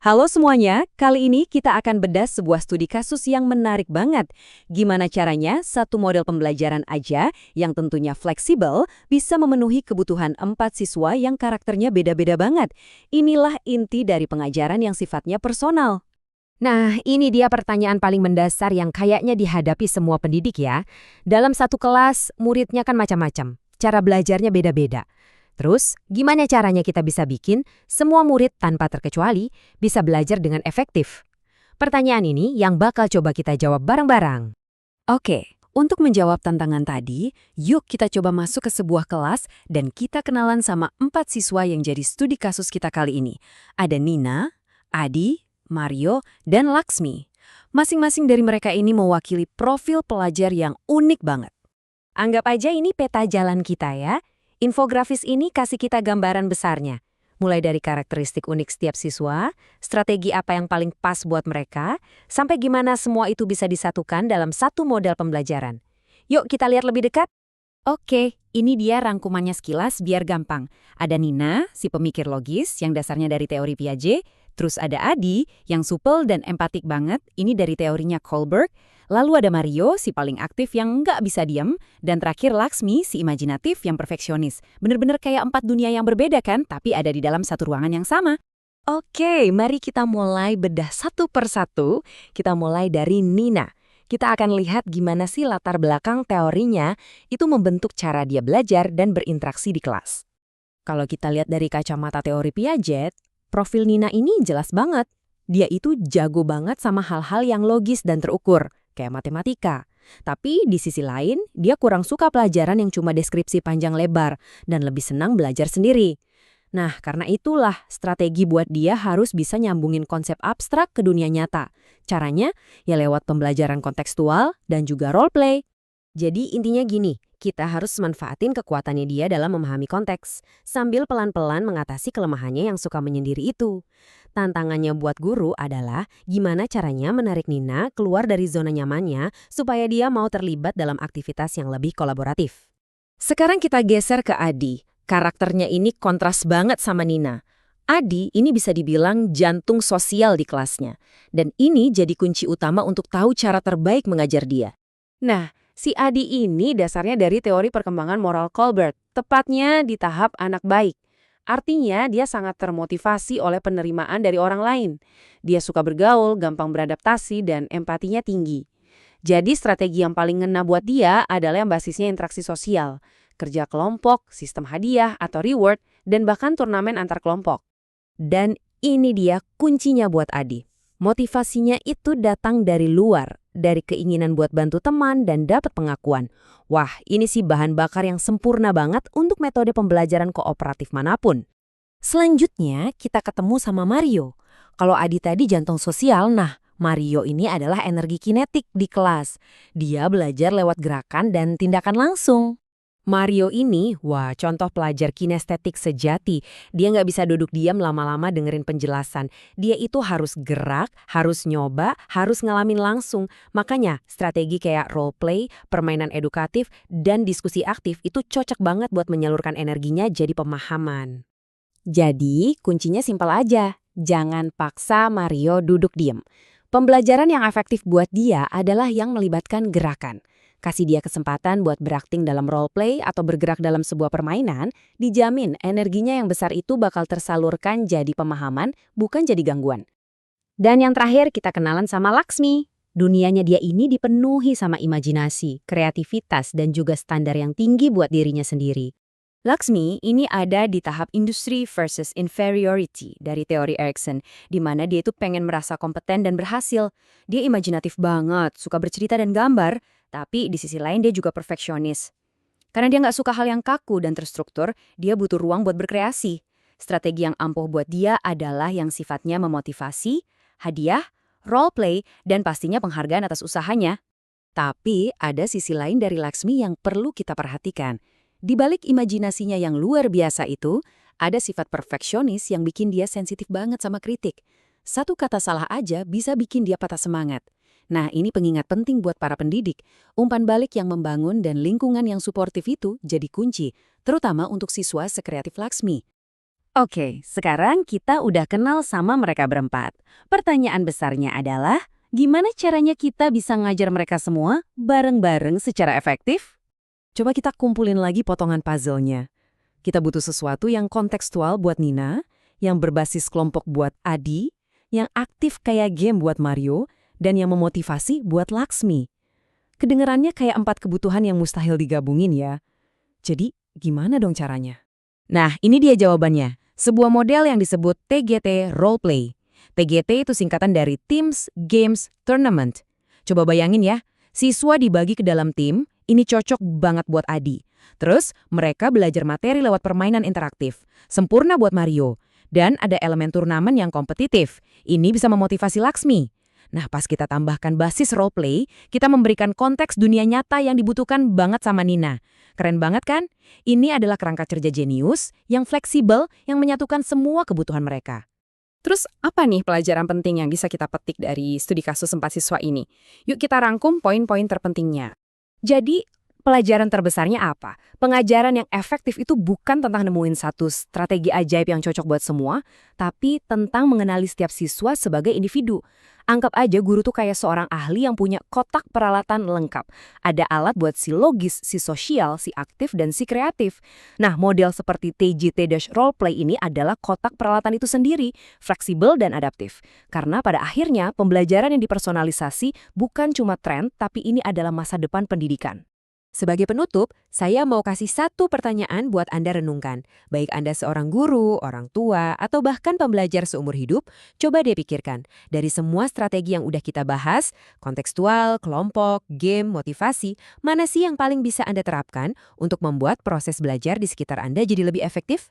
Halo semuanya, kali ini kita akan bedah sebuah studi kasus yang menarik banget. Gimana caranya satu model pembelajaran aja yang tentunya fleksibel bisa memenuhi kebutuhan 4 siswa yang karakternya beda-beda banget. Inilah inti dari pengajaran yang sifatnya personal. Nah, ini dia pertanyaan paling mendasar yang kayaknya dihadapi semua pendidik ya. Dalam satu kelas, muridnya kan macam-macam. Cara belajarnya beda-beda. Terus, gimana caranya kita bisa bikin semua murid tanpa terkecuali bisa belajar dengan efektif? Pertanyaan ini yang bakal coba kita jawab bareng-bareng. Oke, untuk menjawab tantangan tadi, yuk kita coba masuk ke sebuah kelas dan kita kenalan sama 4 siswa yang jadi studi kasus kita kali ini. Ada Nina, Adi, Mario, dan Laksmi. Masing-masing dari mereka ini mewakili profil pelajar yang unik banget. Anggap aja ini peta jalan kita ya. Infografis ini kasih kita gambaran besarnya. Mulai dari karakteristik unik setiap siswa, strategi apa yang paling pas buat mereka, sampai gimana semua itu bisa disatukan dalam satu model pembelajaran. Yuk kita lihat lebih dekat. Oke, ini dia rangkumannya sekilas biar gampang. Ada Nina, si pemikir logis yang dasarnya dari teori Piaget, terus ada Adi yang supel dan empatik banget, ini dari teorinya Kohlberg. Lalu ada Mario, si paling aktif yang nggak bisa diam, dan terakhir Laksmi, si imajinatif yang perfeksionis. Bener-bener kayak 4 dunia yang berbeda kan, tapi ada di dalam satu ruangan yang sama. Oke, mari kita mulai bedah satu persatu. Kita mulai dari Nina. Kita akan lihat gimana sih latar belakang teorinya itu membentuk cara dia belajar dan berinteraksi di kelas. Kalau kita lihat dari kacamata teori Piaget, profil Nina ini jelas banget. Dia itu jago banget sama hal-hal yang logis dan terukur, kayak matematika. Tapi di sisi lain, dia kurang suka pelajaran yang cuma deskripsi panjang lebar dan lebih senang belajar sendiri. Nah, karena itulah strategi buat dia harus bisa nyambungin konsep abstrak ke dunia nyata. Caranya ya lewat pembelajaran kontekstual dan juga role play. Jadi intinya gini, kita harus manfaatin kekuatannya dia dalam memahami konteks, sambil pelan-pelan mengatasi kelemahannya yang suka menyendiri itu. Tantangannya buat guru adalah gimana caranya menarik Nina keluar dari zona nyamannya supaya dia mau terlibat dalam aktivitas yang lebih kolaboratif. Sekarang kita geser ke Adi. Karakternya ini kontras banget sama Nina. Adi ini bisa dibilang jantung sosial di kelasnya. Dan ini jadi kunci utama untuk tahu cara terbaik mengajar dia. Nah, si Adi ini dasarnya dari teori perkembangan moral Kohlberg, tepatnya di tahap anak baik. Artinya dia sangat termotivasi oleh penerimaan dari orang lain. Dia suka bergaul, gampang beradaptasi, dan empatinya tinggi. Jadi strategi yang paling ngena buat dia adalah yang basisnya interaksi sosial. Kerja kelompok, sistem hadiah atau reward, dan bahkan turnamen antar kelompok. Dan ini dia kuncinya buat Adi. Motivasinya itu datang dari luar, dari keinginan buat bantu teman dan dapat pengakuan. Wah, ini sih bahan bakar yang sempurna banget untuk metode pembelajaran kooperatif manapun. Selanjutnya, kita ketemu sama Mario. Kalau Adi tadi jantung sosial, nah Mario ini adalah energi kinetik di kelas. Dia belajar lewat gerakan dan tindakan langsung. Mario ini, wah, contoh pelajar kinestetik sejati. Dia nggak bisa duduk diam lama-lama dengerin penjelasan. Dia itu harus gerak, harus nyoba, harus ngalamin langsung. Makanya strategi kayak role play, permainan edukatif, dan diskusi aktif itu cocok banget buat menyalurkan energinya jadi pemahaman. Jadi, kuncinya simpel aja. Jangan paksa Mario duduk diam. Pembelajaran yang efektif buat dia adalah yang melibatkan gerakan. Kasih dia kesempatan buat berakting dalam role play atau bergerak dalam sebuah permainan, dijamin energinya yang besar itu bakal tersalurkan jadi pemahaman, bukan jadi gangguan. Dan yang terakhir kita kenalan sama Laksmi. Dunianya dia ini dipenuhi sama imajinasi, kreativitas, dan juga standar yang tinggi buat dirinya sendiri. Laksmi ini ada di tahap industry versus inferiority dari teori Erikson, di mana dia itu pengen merasa kompeten dan berhasil. Dia imajinatif banget, suka bercerita dan gambar, tapi di sisi lain dia juga perfeksionis. Karena dia nggak suka hal yang kaku dan terstruktur, dia butuh ruang buat berkreasi. Strategi yang ampuh buat dia adalah yang sifatnya memotivasi, hadiah, role play, dan pastinya penghargaan atas usahanya. Tapi ada sisi lain dari Laksmi yang perlu kita perhatikan. Di balik imajinasinya yang luar biasa itu, ada sifat perfeksionis yang bikin dia sensitif banget sama kritik. Satu kata salah aja bisa bikin dia patah semangat. Nah, ini pengingat penting buat para pendidik. Umpan balik yang membangun dan lingkungan yang suportif itu jadi kunci, terutama untuk siswa sekreatif Laksmi. Oke, sekarang kita udah kenal sama mereka berempat. Pertanyaan besarnya adalah, gimana caranya kita bisa ngajar mereka semua bareng-bareng secara efektif? Coba kita kumpulin lagi potongan puzzle-nya. Kita butuh sesuatu yang kontekstual buat Nina, yang berbasis kelompok buat Adi, yang aktif kayak game buat Mario, dan yang memotivasi buat Laksmi. Kedengerannya kayak 4 kebutuhan yang mustahil digabungin ya. Jadi, gimana dong caranya? Nah, ini dia jawabannya. Sebuah model yang disebut TGT Roleplay. TGT itu singkatan dari Teams, Games, Tournament. Coba bayangin ya, siswa dibagi ke dalam tim, ini cocok banget buat Adi. Terus, mereka belajar materi lewat permainan interaktif. Sempurna buat Mario. Dan ada elemen turnamen yang kompetitif. Ini bisa memotivasi Laksmi. Nah, pas kita tambahkan basis roleplay, kita memberikan konteks dunia nyata yang dibutuhkan banget sama Nina. Keren banget kan? Ini adalah kerangka kerja jenius, yang fleksibel, yang menyatukan semua kebutuhan mereka. Terus apa nih pelajaran penting yang bisa kita petik dari studi kasus 4 siswa ini? Yuk kita rangkum poin-poin terpentingnya. Jadi, pelajaran terbesarnya apa? Pengajaran yang efektif itu bukan tentang nemuin satu strategi ajaib yang cocok buat semua, tapi tentang mengenali setiap siswa sebagai individu. Anggap aja guru tuh kayak seorang ahli yang punya kotak peralatan lengkap. Ada alat buat si logis, si sosial, si aktif, dan si kreatif. Nah, model seperti TGT-Roleplay ini adalah kotak peralatan itu sendiri, fleksibel dan adaptif. Karena pada akhirnya, pembelajaran yang dipersonalisasi bukan cuma tren, tapi ini adalah masa depan pendidikan. Sebagai penutup, saya mau kasih satu pertanyaan buat Anda renungkan. Baik Anda seorang guru, orang tua, atau bahkan pembelajar seumur hidup, coba deh pikirkan. Dari semua strategi yang udah kita bahas, kontekstual, kelompok, game, motivasi, mana sih yang paling bisa Anda terapkan untuk membuat proses belajar di sekitar Anda jadi lebih efektif?